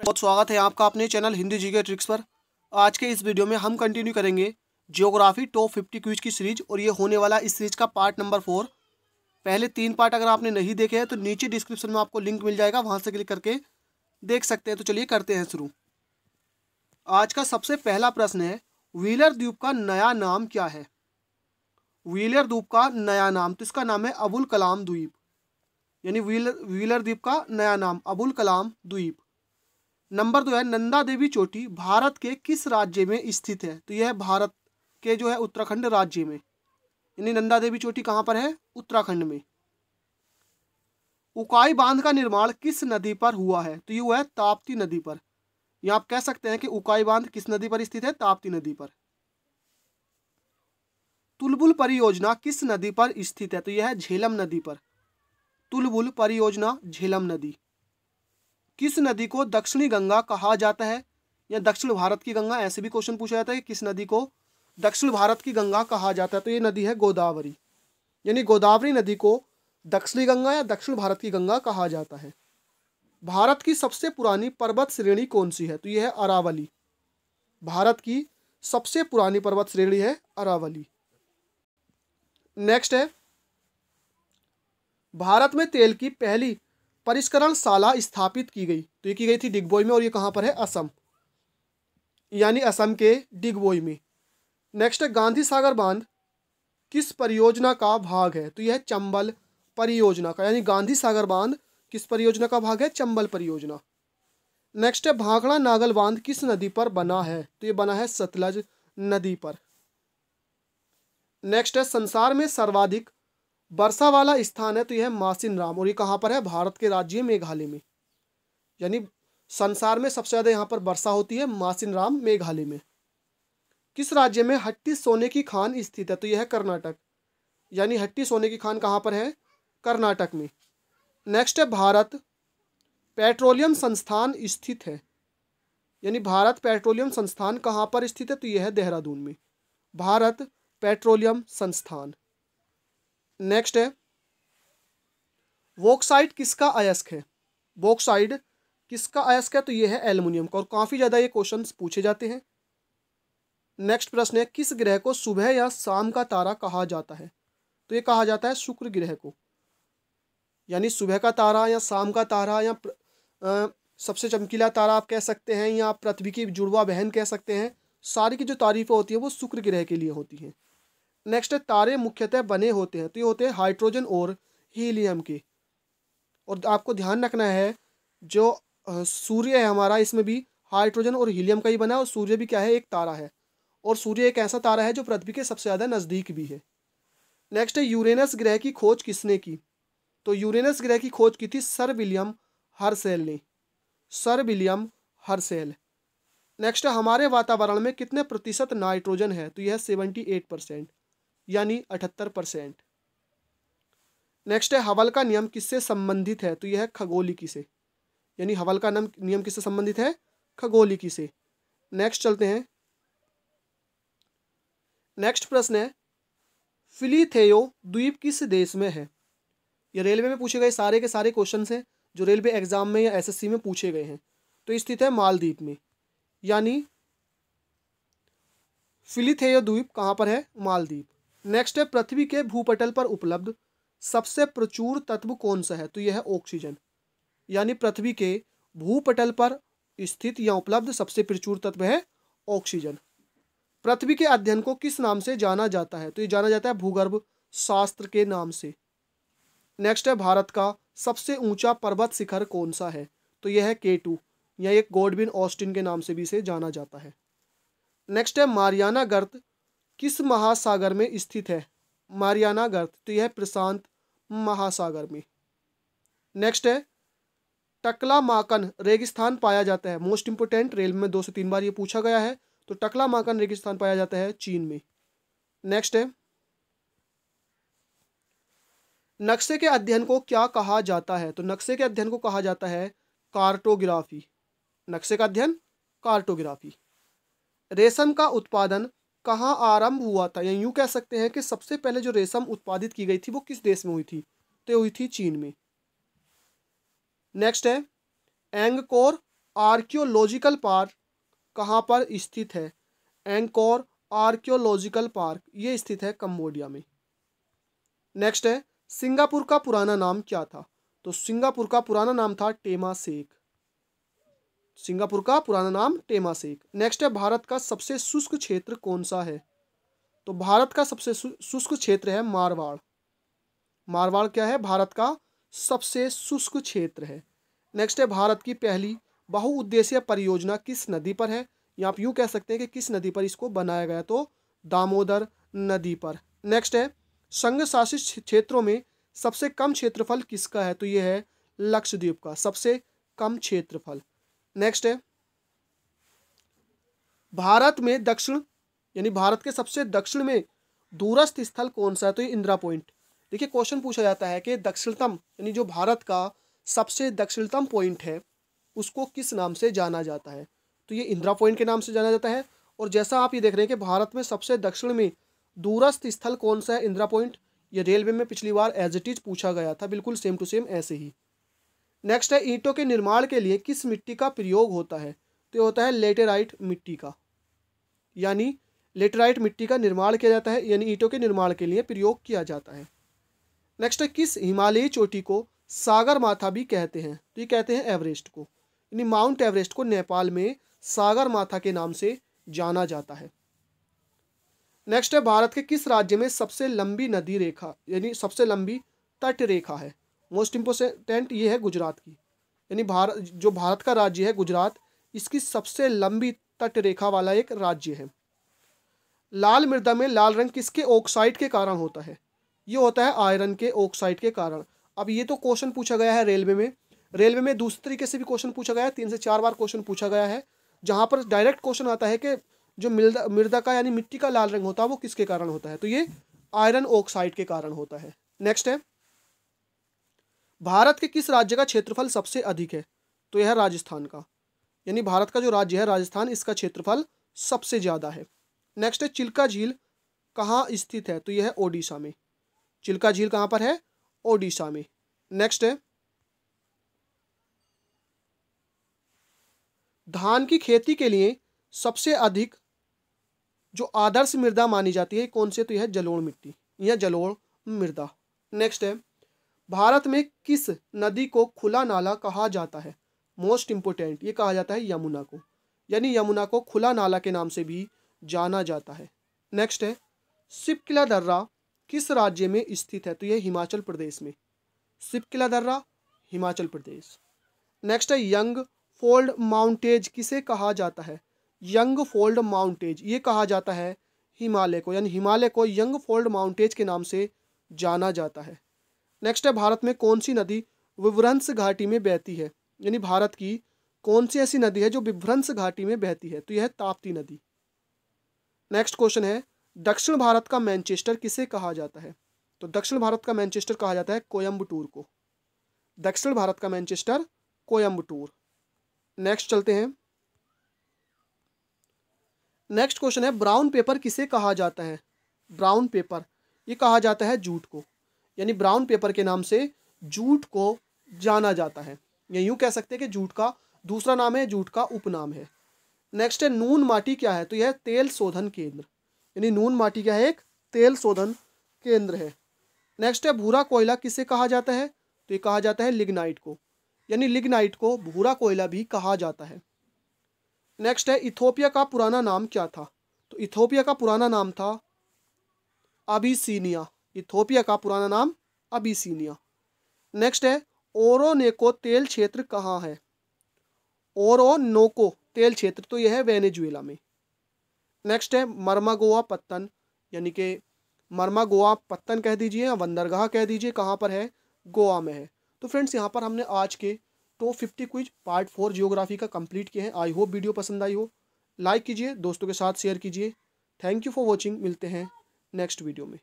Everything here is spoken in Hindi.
बहुत स्वागत है आपका अपने चैनल हिंदी जीके ट्रिक्स पर। आज के इस वीडियो में हम कंटिन्यू करेंगे जियोग्राफी टॉप 50 क्विज की सीरीज और ये होने वाला इस सीरीज का पार्ट नंबर 4। पहले 3 पार्ट अगर आपने नहीं देखे हैं तो नीचे डिस्क्रिप्शन में आपको लिंक मिल जाएगा, वहां से क्लिक करके देख सकते हैं। तो चलिए करते हैं शुरू। आज का सबसे पहला प्रश्न है, व्हीलर द्वीप का नया नाम क्या है? व्हीलर द्वीप का नया नाम, तो इसका नाम है अबुल कलाम द्वीप, यानी व्हीलर द्वीप का नया नाम अबुल कलाम द्वीप। नंबर 2 है, नंदा देवी चोटी भारत के किस राज्य में स्थित है? तो यह है भारत के जो है उत्तराखंड राज्य में, यानी नंदा देवी चोटी कहाँ पर है? उत्तराखंड में। उकाई बांध का निर्माण किस नदी पर हुआ है? तो ये हुआ है ताप्ती नदी पर। यह आप कह सकते हैं कि उकाई बांध किस नदी पर स्थित है? ताप्ती नदी पर। तुलबुल परियोजना किस नदी पर स्थित है? तो यह है झेलम नदी पर। तुलबुल परियोजना झेलम नदी। किस नदी को दक्षिणी गंगा कहा जाता है या दक्षिण भारत की गंगा? ऐसे भी क्वेश्चन पूछा जाता है कि किस नदी को दक्षिण भारत की गंगा कहा जाता है? तो ये नदी है गोदावरी, यानी गोदावरी नदी को दक्षिणी गंगा या दक्षिण भारत की गंगा कहा जाता है। भारत की सबसे पुरानी पर्वत श्रेणी कौन सी है? तो यह है अरावली। भारत की सबसे पुरानी पर्वत श्रेणी है अरावली। नेक्स्ट है, भारत में तेल की पहली परिष्करणशाला स्थापित की गई। तो ये की गई थी डिगबोई में, और ये कहाँ पर है? असम, यानी असम के डिगबोई में। नेक्स्ट है, गांधी सागर बांध किस परियोजना का भाग है? तो यह है चंबल परियोजना का, यानी गांधी सागर बांध किस परियोजना का भाग है? चंबल परियोजना। नेक्स्ट है, भाखड़ा नागल बांध किस नदी पर बना है? तो ये बना है सतलज नदी पर। नेक्स्ट है, संसार में सर्वाधिक वर्षा वाला स्थान है? तो यह है मासिन राम, और ये कहाँ पर है? भारत के राज्य मेघालय में, यानी संसार में सबसे ज्यादा यहाँ पर वर्षा होती है मासिन राम मेघालय में। किस राज्य में हट्टी सोने की खान स्थित है? तो यह है कर्नाटक, यानी हट्टी सोने की खान कहाँ पर है? कर्नाटक में। नेक्स्ट है, भारत पेट्रोलियम संस्थान स्थित है, यानी भारत पेट्रोलियम संस्थान कहाँ पर स्थित है? तो यह है देहरादून में, भारत पेट्रोलियम संस्थान। नेक्स्ट है, बॉक्साइट किसका अयस्क है? बॉक्साइट किसका अयस्क है? तो यह है एल्युमिनियम का, और काफी ज्यादा ये क्वेश्चंस पूछे जाते हैं। नेक्स्ट प्रश्न है, किस ग्रह को सुबह या शाम का तारा कहा जाता है? तो ये कहा जाता है शुक्र ग्रह को, यानी सुबह का तारा या शाम का तारा या सबसे चमकीला तारा आप कह सकते हैं, या आप पृथ्वी की जुड़वा बहन कह सकते हैं। सारी की जो तारीफें होती है वो शुक्र ग्रह के लिए होती हैं। नेक्स्ट है, तारे मुख्यतः बने होते हैं? तो ये होते हैं हाइड्रोजन और हीलियम के। और आपको ध्यान रखना है, जो सूर्य है हमारा, इसमें भी हाइड्रोजन और हीलियम का ही बना है, और सूर्य भी क्या है? एक तारा है, और सूर्य एक ऐसा तारा है जो पृथ्वी के सबसे ज़्यादा नज़दीक भी है। नेक्स्ट है, यूरेनस ग्रह की खोज किसने की? तो यूरेनस ग्रह की खोज की थी सर विलियम हर्शेल ने, सर विलियम हर्शेल। नेक्स्ट है, हमारे वातावरण में कितने प्रतिशत नाइट्रोजन है? तो यह 78%, यानी 78%। नेक्स्ट है, हबल का नियम किससे संबंधित है? तो यह है खगोलिकी से, यानी हबल का नियम किससे संबंधित है? खगोलिकी से। नेक्स्ट चलते हैं, नेक्स्ट प्रश्न है, फिलिथेयो द्वीप किस देश में है? ये रेलवे में पूछे गए सारे के सारे क्वेश्चन हैं जो रेलवे एग्जाम में या एसएससी में पूछे गए हैं। तो स्थित है मालदीव में, यानी फिलिथेयो द्वीप कहाँ पर है? मालदीव। नेक्स्ट है, पृथ्वी के भूपटल पर उपलब्ध सबसे प्रचुर तत्व कौन सा है? तो यह है ऑक्सीजन, यानी पृथ्वी के भूपटल पर स्थित या उपलब्ध सबसे प्रचुर तत्व है ऑक्सीजन। पृथ्वी के अध्ययन को किस नाम से जाना जाता है? तो ये जाना जाता है भूगर्भ शास्त्र के नाम से। नेक्स्ट है, भारत का सबसे ऊंचा पर्वत शिखर कौन सा है? तो यह है K2, यह एक गॉडविन ऑस्टिन के नाम से भी इसे जाना जाता है। नेक्स्ट है, मारियाना गर्त किस महासागर में स्थित है? मारियाना गर्त, तो यह है प्रशांत महासागर में। नेक्स्ट है, टकलामाकन रेगिस्तान पाया जाता है? मोस्ट इंपोर्टेंट, रेल में 2 से 3 बार ये पूछा गया है। तो टकलामाकन रेगिस्तान पाया जाता है चीन में। नेक्स्ट है, नक्शे के अध्ययन को क्या कहा जाता है? तो नक्शे के अध्ययन को कहा जाता है कार्टोग्राफी। नक्शे का अध्ययन कार्टोग्राफी। रेशम का उत्पादन कहाँ आरंभ हुआ था? या यूं कह सकते हैं कि सबसे पहले जो रेशम उत्पादित की गई थी वो किस देश में हुई थी? तो हुई थी चीन में। नेक्स्ट है, एंगकोर आर्कियोलॉजिकल पार्क कहाँ पर स्थित है? एंकोर आर्कियोलॉजिकल पार्क ये स्थित है कंबोडिया में। नेक्स्ट है, सिंगापुर का पुराना नाम क्या था? तो सिंगापुर का पुराना नाम था टेमासेक। सिंगापुर का पुराना नाम टेमासेक। नेक्स्ट है, भारत का सबसे शुष्क क्षेत्र कौन सा है? तो भारत का सबसे शुष्क क्षेत्र है मारवाड़। मारवाड़ क्या है? भारत का सबसे शुष्क क्षेत्र है। नेक्स्ट है, भारत की पहली बहुउद्देशीय परियोजना किस नदी पर है? या आप यूँ कह सकते हैं कि किस नदी पर इसको बनाया गया? तो दामोदर नदी पर। नेक्स्ट है, संघ शासित क्षेत्रों में सबसे कम क्षेत्रफल किसका है? तो ये है लक्षद्वीप का सबसे कम क्षेत्रफल। नेक्स्ट है, भारत में दक्षिण यानी भारत के सबसे दक्षिण में दूरस्थ स्थल कौन सा है? तो ये इंदिरा पॉइंट। देखिए क्वेश्चन पूछा जाता है कि दक्षिणतम यानी जो भारत का सबसे दक्षिणतम पॉइंट है उसको किस नाम से जाना जाता है? तो ये इंदिरा पॉइंट के नाम से जाना जाता है। और जैसा आप ये देख रहे हैं कि भारत में सबसे दक्षिण में दूरस्थ स्थल कौन सा है? इंदिरा पॉइंट। ये रेलवे में पिछली बार एज इट इज पूछा गया था, बिल्कुल सेम टू सेम ऐसे ही। नेक्स्ट है, ईंटों के निर्माण के लिए किस मिट्टी का प्रयोग होता है? तो ये होता है लेटेराइट मिट्टी का, यानी लेटेराइट मिट्टी का निर्माण किया जाता है, यानी ईंटों के निर्माण के लिए प्रयोग किया जाता है। नेक्स्ट है, किस हिमालयी चोटी को सागर माथा भी कहते हैं? तो ये कहते हैं एवरेस्ट को, यानी माउंट एवरेस्ट को नेपाल में सागर माथा के नाम से जाना जाता है। नेक्स्ट है, भारत के किस राज्य में सबसे लंबी नदी रेखा यानी सबसे लंबी तट रेखा है? मोस्ट इम्पोर्टेंट ये है गुजरात की, यानी भारत का राज्य है गुजरात, इसकी सबसे लंबी तट रेखा वाला एक राज्य है। लाल मृदा में लाल रंग किसके ऑक्साइड के कारण होता है? ये होता है आयरन के ऑक्साइड के कारण। अब ये तो क्वेश्चन पूछा गया है रेलवे में दूसरे तरीके से भी क्वेश्चन पूछा गया है, 3 से 4 बार क्वेश्चन पूछा गया है, जहाँ पर डायरेक्ट क्वेश्चन आता है कि जो मृदा का यानी मिट्टी का लाल रंग होता है वो किसके कारण होता है? तो ये आयरन ऑक्साइड के कारण होता है। नेक्स्ट है, भारत के किस राज्य का क्षेत्रफल सबसे अधिक है? तो यह है राजस्थान का, यानी भारत का जो राज्य है राजस्थान, इसका क्षेत्रफल सबसे ज़्यादा है। नेक्स्ट है, चिल्का झील कहाँ स्थित है? तो यह है ओडिशा में। चिल्का झील कहाँ पर है? ओडिशा में। नेक्स्ट है, धान की खेती के लिए सबसे अधिक जो आदर्श मृदा मानी जाती है कौन से? तो यह है जलोढ़ मिट्टी या जलोढ़ मृदा। नेक्स्ट है, भारत में किस नदी को खुला नाला कहा जाता है? मोस्ट इंपोर्टेंट, ये कहा जाता है यमुना को, यानी यमुना को खुला नाला के नाम से भी जाना जाता है। नेक्स्ट है, सिपकिला दर्रा किस राज्य में स्थित है? तो यह हिमाचल प्रदेश में। सिपकिला दर्रा हिमाचल प्रदेश। नेक्स्ट है, यंग फोल्ड माउंटेज किसे कहा जाता है? यंग फोल्ड माउंटेज ये कहा जाता है हिमालय को, यानी हिमालय को यंग फोल्ड माउंटेज के नाम से जाना जाता है। नेक्स्ट है, भारत में कौन सी नदी विभ्रंश घाटी में बहती है? यानी भारत की कौन सी ऐसी नदी है जो विभ्रंश घाटी में बहती है? तो यह है ताप्ती नदी। नेक्स्ट क्वेश्चन है, दक्षिण भारत का मैनचेस्टर किसे कहा जाता है? तो दक्षिण भारत का मैनचेस्टर कहा जाता है कोयम्बटूर को। दक्षिण भारत का मैनचेस्टर कोयम्बटूर। नेक्स्ट चलते हैं, नेक्स्ट क्वेश्चन है, ब्राउन पेपर किसे कहा जाता है? ब्राउन पेपर ये कहा जाता है जूट को, यानी ब्राउन पेपर के नाम से जूट को जाना जाता है, या यूँ कह सकते हैं कि जूट का दूसरा नाम है, जूट का उपनाम है। नेक्स्ट है, नून माटी क्या है? तो यह तेल शोधन केंद्र, यानी नून माटी क्या है? एक तेल शोधन केंद्र है। नेक्स्ट है, भूरा कोयला किसे कहा जाता है? तो ये कहा जाता है लिग्नाइट को, यानी लिग्नाइट को भूरा कोयला भी कहा जाता है। नेक्स्ट है, इथोपिया का पुराना नाम क्या था? तो इथोपिया का पुराना नाम था अबिसिनिया। इथोपिया का पुराना नाम अबिसिनिया। नेक्स्ट है, ओरोनेको तेल क्षेत्र कहाँ है? ओरोनोको तेल क्षेत्र तो यह है वेनेजुएला में। नेक्स्ट है, मर्मागोआ पत्तन, यानी कि मर्मागोआ पत्तन कह दीजिए या बंदरगाह कह दीजिए, कहाँ पर है? गोवा में है। तो फ्रेंड्स यहाँ पर हमने आज के टॉप 50 क्विज पार्ट 4 जियोग्राफी का कंप्लीट किए हैं। आई होप वीडियो पसंद आई हो। लाइक कीजिए, दोस्तों के साथ शेयर कीजिए। Thank you for watching. मिलते हैं नेक्स्ट वीडियो में।